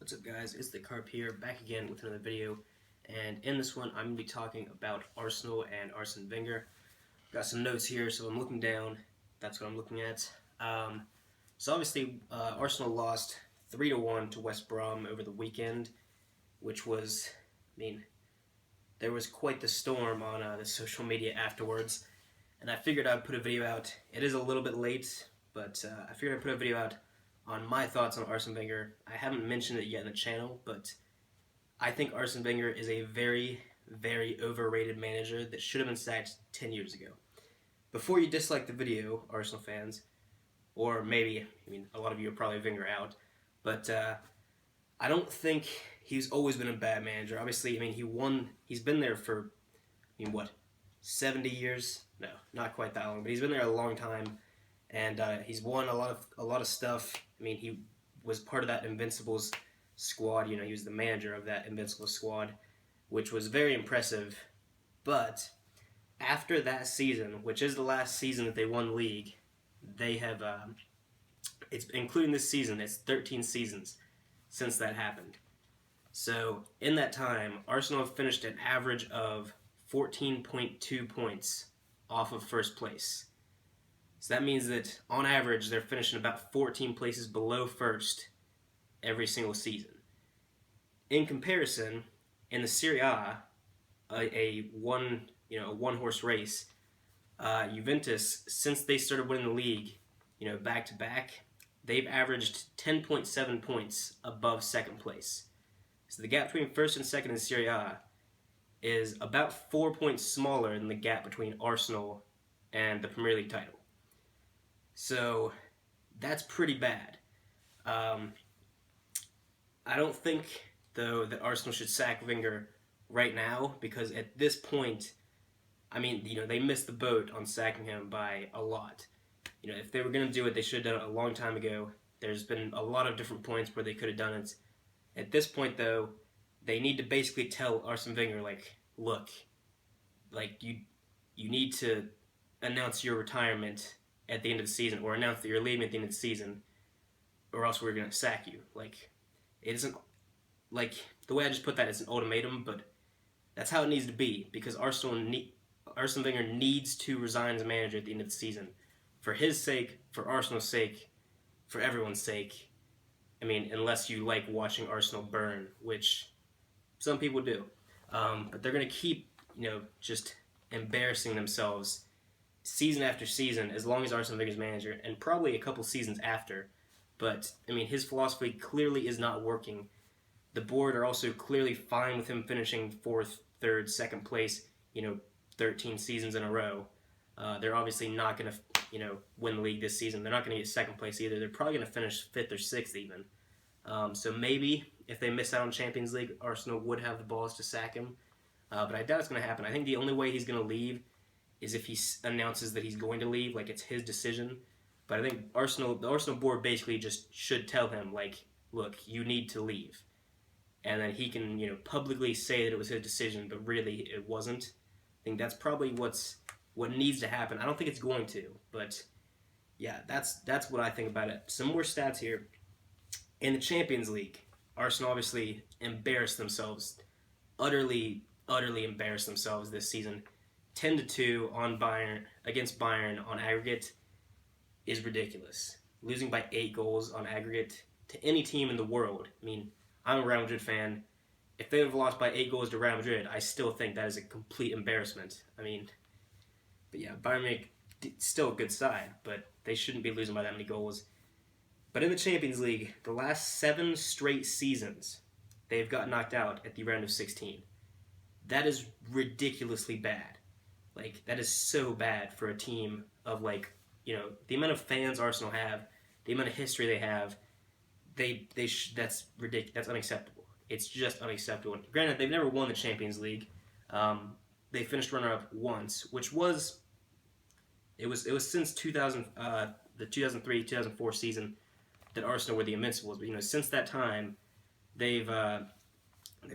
What's up, guys? It's the Carp here, back again with another video, and in this one I'm going to be talking about Arsenal and Arsene Wenger. Got some notes here, so I'm looking down. That's what I'm looking at. So obviously Arsenal lost 3-1 to West Brom over the weekend, which was, there was quite the storm on the social media afterwards, and I figured I'd put a video out. It is a little bit late, but I figured I'd put a video out on my thoughts on Arsene Wenger. I haven't mentioned it yet in the channel, but I think Arsene Wenger is a very, very overrated manager that should have been sacked 10 years ago. Before you dislike the video, Arsenal fans, or maybe, a lot of you are probably Wenger out, but I don't think he's always been a bad manager. Obviously, he's been there for, 70 years? No, not quite that long, but he's been there a long time. And he's won a lot of stuff. He was part of that Invincibles squad. He was the manager of that Invincibles squad, which was very impressive. But after that season, which is the last season that they won the league, they have, it's including this season, it's 13 seasons since that happened. So in that time, Arsenal have finished an average of 14.2 points off of first place. So that means that, on average, they're finishing about 14 places below first every single season. In comparison, in the Serie A, a one-horse race, Juventus, since they started winning the league, back-to-back, they've averaged 10.7 points above second place. So the gap between first and second in Serie A is about 4 points smaller than the gap between Arsenal and the Premier League title. So that's pretty bad. I don't think, though, that Arsenal should sack Wenger right now, because at this point, they missed the boat on sacking him by a lot. If they were going to do it, they should have done it a long time ago. There's been a lot of different points where they could have done it. At this point, though, they need to basically tell Arsene Wenger, look, you need to announce your retirement at the end of the season, or announce that you're leaving at the end of the season, or else we're going to sack you. It isn't, the way I just put that is an ultimatum, but that's how it needs to be, because Arsene Wenger needs to resign as a manager at the end of the season. For his sake, for Arsenal's sake, for everyone's sake. Unless you like watching Arsenal burn, which some people do. But they're going to keep, just embarrassing themselves season after season, as long as Arsene Wenger's manager, and probably a couple seasons after. But, his philosophy clearly is not working. The board are also clearly fine with him finishing fourth, third, second place, 13 seasons in a row. They're obviously not going to, win the league this season. They're not going to get second place either. They're probably going to finish fifth or sixth even. So maybe, if they miss out on Champions League, Arsenal would have the balls to sack him. But I doubt it's going to happen. I think the only way he's going to leave is if he announces that he's going to leave, it's his decision. But I think the Arsenal board basically just should tell him, look, you need to leave. And then he can, publicly say that it was his decision, but really it wasn't. I think that's probably what needs to happen. I don't think it's going to, but yeah, that's what I think about it. Some more stats here. In the Champions League, Arsenal obviously embarrassed themselves, utterly embarrassed themselves this season. 10-2 on against Bayern on aggregate is ridiculous. Losing by 8 goals on aggregate to any team in the world. I'm a Real Madrid fan. If they have lost by 8 goals to Real Madrid, I still think that is a complete embarrassment. But yeah, Bayern Munich still a good side, but they shouldn't be losing by that many goals. But in the Champions League, the last 7 straight seasons, they've got knocked out at the round of 16. That is ridiculously bad. That is so bad for a team of, the amount of fans Arsenal have, the amount of history they have. That's ridiculous. That's unacceptable. It's just unacceptable. Granted, they've never won the Champions League. They finished runner-up once, which was since the 2003-2004 season that Arsenal were the Invincibles. But since that time, they've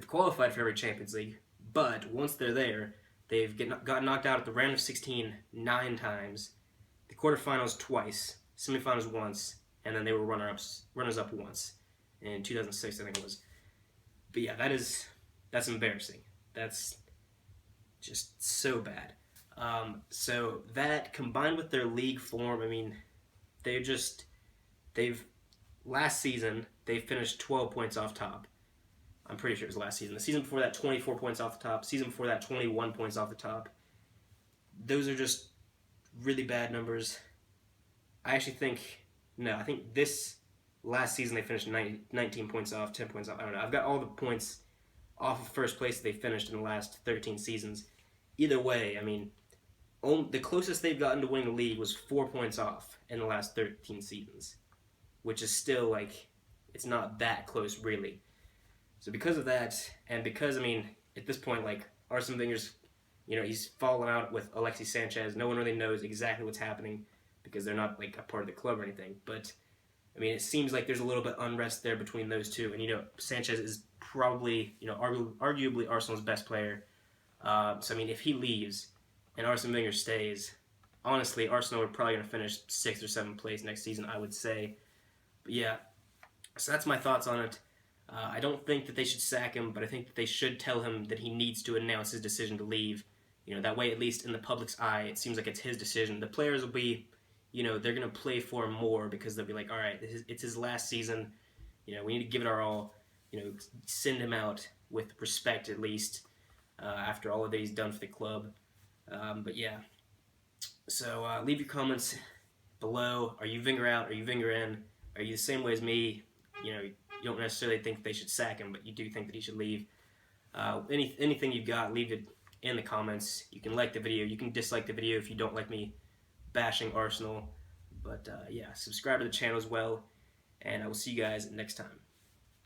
qualified for every Champions League. But once they're there, they've got knocked out at the round of 16 9 times, the quarterfinals twice, semifinals once, and then they were runners-up once. in 2006, I think it was. But yeah, that's embarrassing. That's just so bad. So that combined with their league form, I mean, they just they've last season they finished 12 points off top. I'm pretty sure it was last season. The season before that, 24 points off the top. Season before that, 21 points off the top. Those are just really bad numbers. I think this last season they finished 19 points off, 10 points off. I don't know. I've got all the points off of first place that they finished in the last 13 seasons. Either way, I mean, the closest they've gotten to winning the league was 4 points off in the last 13 seasons, which is still, like, it's not that close, really. So because of that, and because, I mean, at this point, like, Arsene Wenger's, he's fallen out with Alexis Sanchez. No one really knows exactly what's happening because they're not, like, a part of the club or anything. But, I mean, it seems like there's a little bit of unrest there between those two. And, Sanchez is probably, arguably Arsenal's best player. So, I mean, if he leaves and Arsene Wenger stays, honestly, Arsenal are probably going to finish 6th or 7th place next season, I would say. But, yeah, so that's my thoughts on it. I don't think that they should sack him, but I think that they should tell him that he needs to announce his decision to leave. That way, at least in the public's eye, it seems like it's his decision. The players will be, they're going to play for him more because they'll be like, all right, it's his last season. We need to give it our all. Send him out with respect at least after all of that he's done for the club. But yeah, so leave your comments below. Are you Wenger out? Are you Wenger in? Are you the same way as me? You don't necessarily think they should sack him, but you do think that he should leave. Anything you've got, leave it in the comments. You can like the video. You can dislike the video if you don't like me bashing Arsenal. But yeah, subscribe to the channel as well, and I will see you guys next time.